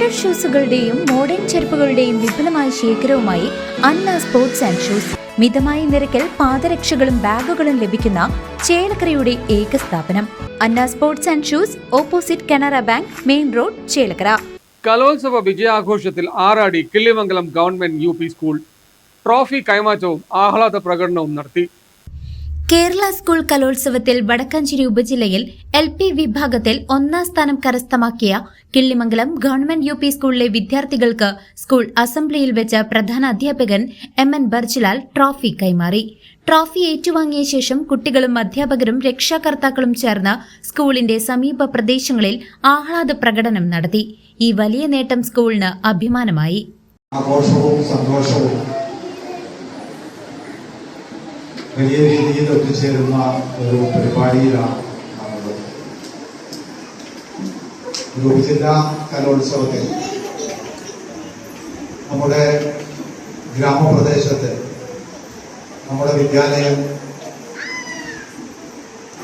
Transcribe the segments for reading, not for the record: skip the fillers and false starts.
Vintage ഷൂസുകളുടെയും modern ചെരുപ്പുകളുടെയും വിപുലമായ ശേഖരവുമായി അന്ന സ്പോർട്സ് ആൻഡ് ഷൂസ്. മിതമായ നിരക്കിൽ പാദരക്ഷകളും ബാഗുകളും ലഭിക്കുന്ന ചേലക്കരയുടെ ഏക സ്ഥാപനം Anna sports and shoes, opposite Canara bank, main road, Chelakkara. കലോത്സവ വിജയാഘോഷത്തിൽ ആറാടി Killimangalam government UP school trophy കൈമാറ്റവും ആഹ്ലാദ പ്രകടനവും നടത്തി. കേരള സ്കൂൾ കലോത്സവത്തിൽ വടക്കാഞ്ചേരി ഉപജില്ലയിൽ LP വിഭാഗത്തിൽ 1ാം സ്ഥാനം കരസ്ഥമാക്കിയ കിള്ളിമംഗലം ഗവൺമെന്റ് UP സ്കൂളിലെ വിദ്യാർത്ഥികൾക്ക് സ്കൂൾ അസംബ്ലിയിൽ വെച്ച് പ്രധാന അധ്യാപകൻ MN ബർജിലാൽ ട്രോഫി കൈമാറി. ട്രോഫി ഏറ്റുവാങ്ങിയ ശേഷം കുട്ടികളും അധ്യാപകരും രക്ഷാകർത്താക്കളും ചേർന്ന് സ്കൂളിന്റെ സമീപ പ്രദേശങ്ങളിൽ ആഹ്ലാദ പ്രകടനം നടത്തി. ഈ വലിയ നേട്ടം സ്കൂളിന് അഭിമാനമായി. ആഘോഷവും സന്തോഷവും വലിയ രീതിയിൽ ഒത്തുചേരുന്ന ഒരു പരിപാടിയിലാണ് നമ്മൾ. ഒരു ഉപജില്ലാ കലോത്സവത്തിൽ നമ്മുടെ ഗ്രാമപ്രദേശത്ത് നമ്മുടെ വിദ്യാലയം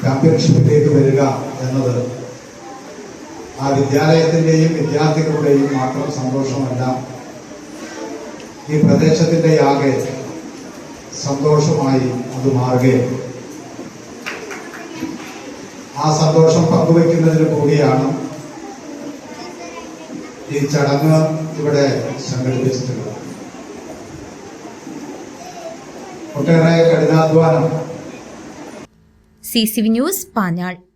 ചാമ്പ്യൻഷിപ്പിലേക്ക് വരിക എന്നത് ആ വിദ്യാലയത്തിൻ്റെയും വിദ്യാർത്ഥികളുടെയും മാത്രം സന്തോഷമല്ല, ഈ പ്രദേശത്തിൻ്റെ ആകെ സന്തോഷമായി അത് മാറുകയാണ്. ആ സന്തോഷം പങ്കുവയ്ക്കുന്നതിന് കൂടിയാണ് ഈ ചടങ്ങ് ഇവിടെ സംഘടിപ്പിച്ചിട്ടുള്ളത്. ഒട്ടേറെ കഠിനാധ്വാനം. CCV news, Panjal.